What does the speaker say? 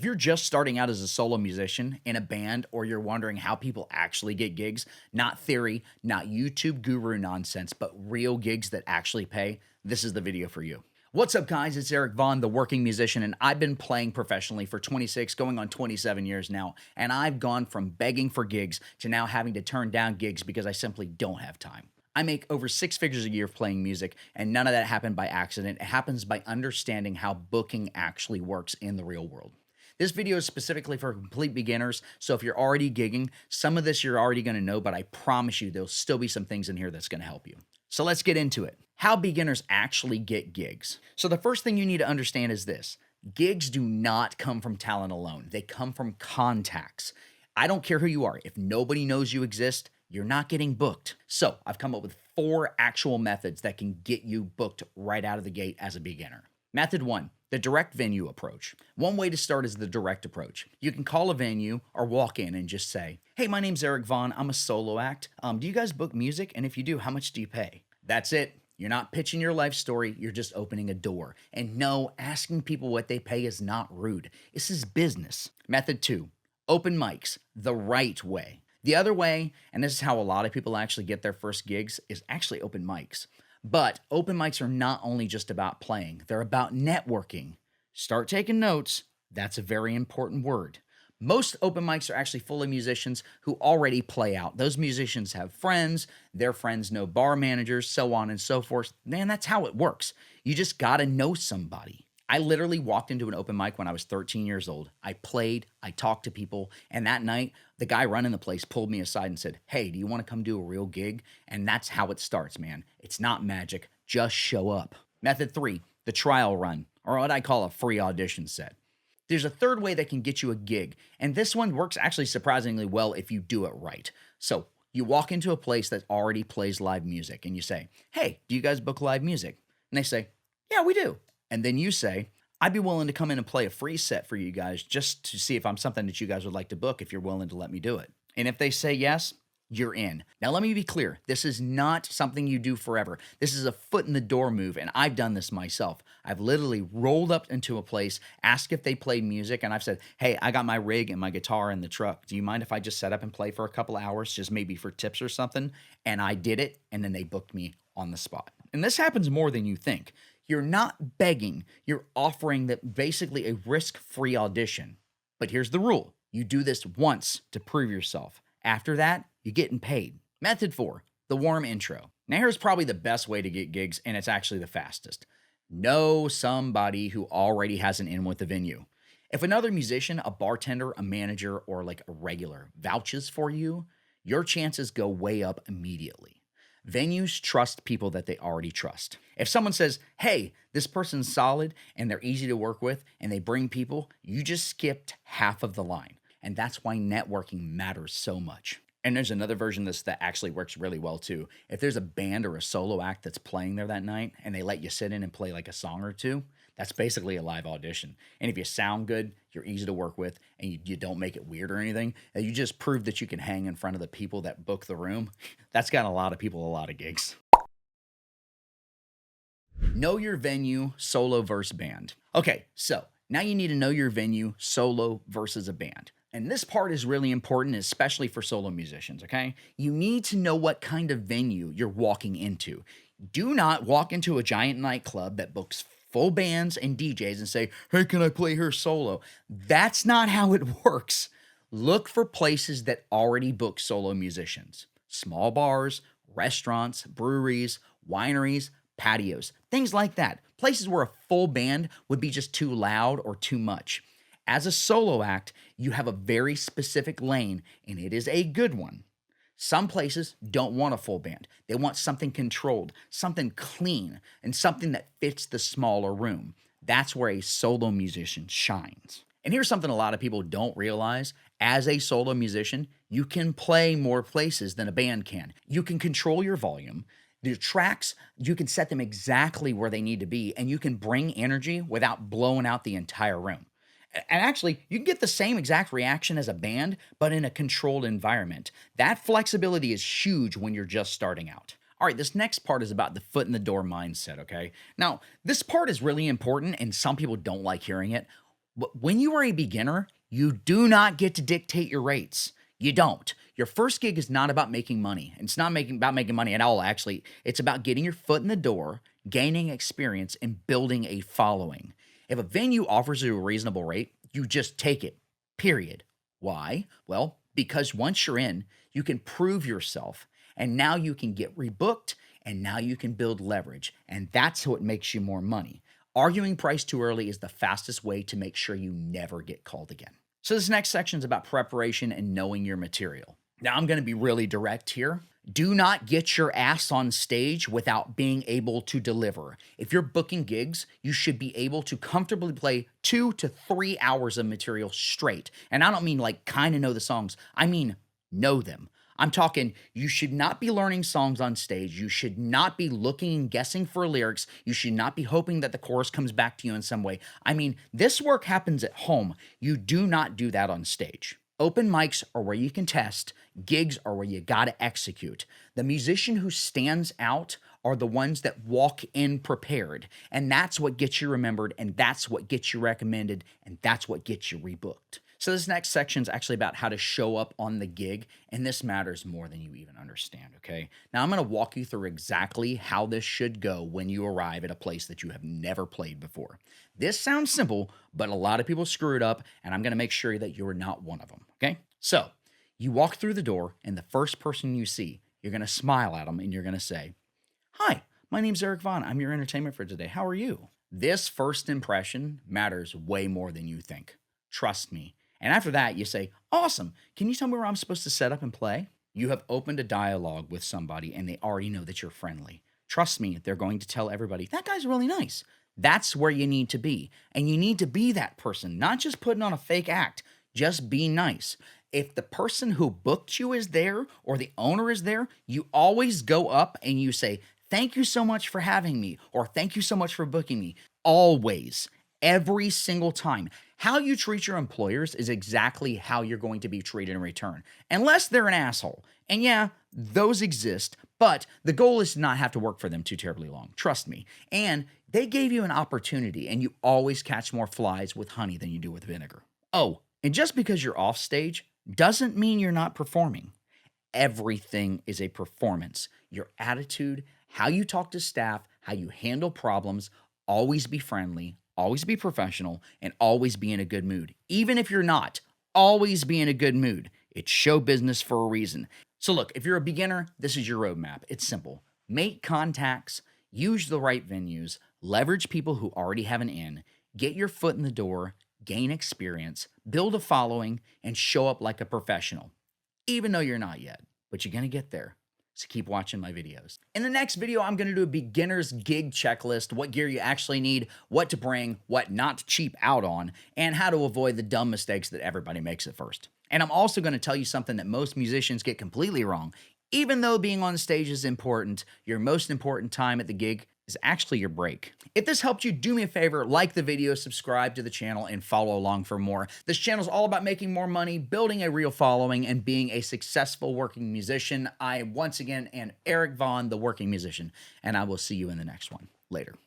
you're just starting out as a solo musician in a band, or you're wondering how people actually get gigs, not theory, not YouTube guru nonsense, but real gigs that actually pay, this is the video for you. What's up, guys? It's Eric Vaughn, the working musician, and I've been playing professionally for 26, going on 27 years now. And I've gone from begging for gigs to now having to turn down gigs because I simply don't have time. I make over 6 figures a year playing music, and none of that happened by accident. It happens by understanding how booking actually works in the real world. This video is specifically for complete beginners, so if you're already gigging, some of this you're already going to know, but I promise you there'll still be some things in here that's going to help you. So let's get into it. How beginners actually get gigs. So the first thing you need to understand is this. Gigs do not come from talent alone. They come from contacts. I don't care who you are. If nobody knows you exist, you're not getting booked. So I've come up with 4 actual methods that can get you booked right out of the gate as a beginner. Method 1. The direct venue approach. One way to start is the direct approach. You can call a venue or walk in and just say, "Hey, my name's Eric Vaughn. I'm a solo act. Do you guys book music? And if you do, how much do you pay?" That's it. You're not pitching your life story. You're just opening a door. And no, asking people what they pay is not rude. This is business. Method 2. Open mics. The right way. The other way, and this is how a lot of people actually get their first gigs, is actually open mics. But open mics are not only just about playing, they're about networking. Start taking notes. That's a very important word. Most open mics are actually full of musicians who already play out. Those musicians have friends, their friends know bar managers, so on and so forth. Man, that's how it works. You just got to know somebody. I literally walked into an open mic when I was 13 years old. I played, I talked to people, and that night, the guy running the place pulled me aside and said, "Hey, do you want to come do a real gig?" And that's how it starts, man. It's not magic. Just show up. Method 3, the trial run, or what I call a free audition set. There's a third way that can get you a gig, and this one works actually surprisingly well if you do it right. So you walk into a place that already plays live music, and you say, "Hey, do you guys book live music?" And they say, "Yeah, we do." And then you say, "I'd be willing to come in and play a free set for you guys just to see if I'm something that you guys would like to book if you're willing to let me do it." And if they say yes, you're in. Now, let me be clear. This is not something you do forever. This is a foot in the door move, and I've done this myself. I've literally rolled up into a place, asked if they played music, and I've said, "Hey, I got my rig and my guitar in the truck. Do you mind if I just set up and play for a couple hours, just maybe for tips or something?" And I did it, and then they booked me on the spot. And this happens more than you think. You're not begging. You're offering basically a risk-free audition. But here's the rule. You do this once to prove yourself. After that, you're getting paid. Method 4, the warm intro. Now here's probably the best way to get gigs, and it's actually the fastest. Know somebody who already has an in with the venue. If another musician, a bartender, a manager, or like a regular vouches for you, your chances go way up immediately. Venues trust people that they already trust. If someone says, "Hey, this person's solid and they're easy to work with and they bring people," you just skipped half of the line. And that's why networking matters so much. And there's another version of this that actually works really well too. If there's a band or a solo act that's playing there that night and they let you sit in and play like a song or two, that's basically a live audition. And if you sound good, you're easy to work with, and you don't make it weird or anything, and you just prove that you can hang in front of the people that book the room, that's got a lot of people a lot of gigs. Know your venue, solo versus band. Okay, so now you need to know your venue, solo versus a band. And this part is really important, especially for solo musicians, okay? You need to know what kind of venue you're walking into. Do not walk into a giant nightclub that books full bands and DJs and say, "Hey, can I play here solo?" That's not how it works. Look for places that already book solo musicians. Small bars, restaurants, breweries, wineries, patios, things like that. Places where a full band would be just too loud or too much. As a solo act, you have a very specific lane, and it is a good one. Some places don't want a full band. They want something controlled, something clean, and something that fits the smaller room. That's where a solo musician shines. And here's something a lot of people don't realize. As a solo musician, you can play more places than a band can. You can control your volume. Your tracks, you can set them exactly where they need to be, and you can bring energy without blowing out the entire room. And actually, you can get the same exact reaction as a band, but in a controlled environment. That flexibility is huge when you're just starting out. All right, this next part is about the foot in the door mindset, okay? Now, this part is really important, and some people don't like hearing it. But when you are a beginner, you do not get to dictate your rates. You don't. Your first gig is not about making money. It's not about making money at all, actually. It's about getting your foot in the door, gaining experience, and building a following. If a venue offers you a reasonable rate, you just take it, period. Why? Well, because once you're in, you can prove yourself, and now you can get rebooked, and now you can build leverage, and that's what makes you more money. Arguing price too early is the fastest way to make sure you never get called again. So this next section is about preparation and knowing your material. Now I'm going to be really direct here. Do not get your ass on stage without being able to deliver. If you're booking gigs, you should be able to comfortably play 2 to 3 hours of material straight. And I don't mean like kind of know the songs. I mean know them. I'm talking, you should not be learning songs on stage. You should not be looking and guessing for lyrics. You should not be hoping that the chorus comes back to you in some way. I mean, this work happens at home. You do not do that on stage. Open mics are where you can test. Gigs are where you got to execute. The musician who stands out are the ones that walk in prepared. And that's what gets you remembered, and that's what gets you recommended, and that's what gets you rebooked. So this next section is actually about how to show up on the gig, and this matters more than you even understand, okay? Now I'm going to walk you through exactly how this should go when you arrive at a place that you have never played before. This sounds simple, but a lot of people screw it up, and I'm going to make sure that you're not one of them, okay? So you walk through the door, and the first person you see, you're going to smile at them, and you're going to say, "Hi, my name's Eric Vaughn. I'm your entertainment for today. How are you?" This first impression matters way more than you think. Trust me. And after that, you say, "Awesome. Can you tell me where I'm supposed to set up and play?" You have opened a dialogue with somebody and they already know that you're friendly. Trust me, they're going to tell everybody, "That guy's really nice." That's where you need to be. And you need to be that person, not just putting on a fake act. Just be nice. If the person who booked you is there or the owner is there, you always go up and you say, "Thank you so much for having me," or "Thank you so much for booking me." Always. Every single time. How you treat your employers is exactly how you're going to be treated in return, unless they're an asshole. And yeah, those exist, but the goal is to not have to work for them too terribly long. Trust me. And they gave you an opportunity, and you always catch more flies with honey than you do with vinegar. Oh, and just because you're off stage doesn't mean you're not performing. Everything is a performance. Your attitude, how you talk to staff, how you handle problems, always be friendly, always be professional, and always be in a good mood. Even if you're not, always be in a good mood. It's show business for a reason. So look, if you're a beginner, this is your roadmap. It's simple. Make contacts, use the right venues, leverage people who already have an in, get your foot in the door, gain experience, build a following, and show up like a professional. Even though you're not yet, but you're going to get there. So keep watching my videos. In the next video, I'm going to do a beginner's gig checklist, what gear you actually need, what to bring, what not to cheap out on, and how to avoid the dumb mistakes that everybody makes at first. And I'm also going to tell you something that most musicians get completely wrong. Even though being on stage is important, your most important time at the gig is actually your break. If this helped you, do me a favor, like the video, subscribe to the channel, and follow along for more. This channel is all about making more money, building a real following, and being a successful working musician. I, once again, am Eric Vaughn, the working musician, and I will see you in the next one. Later.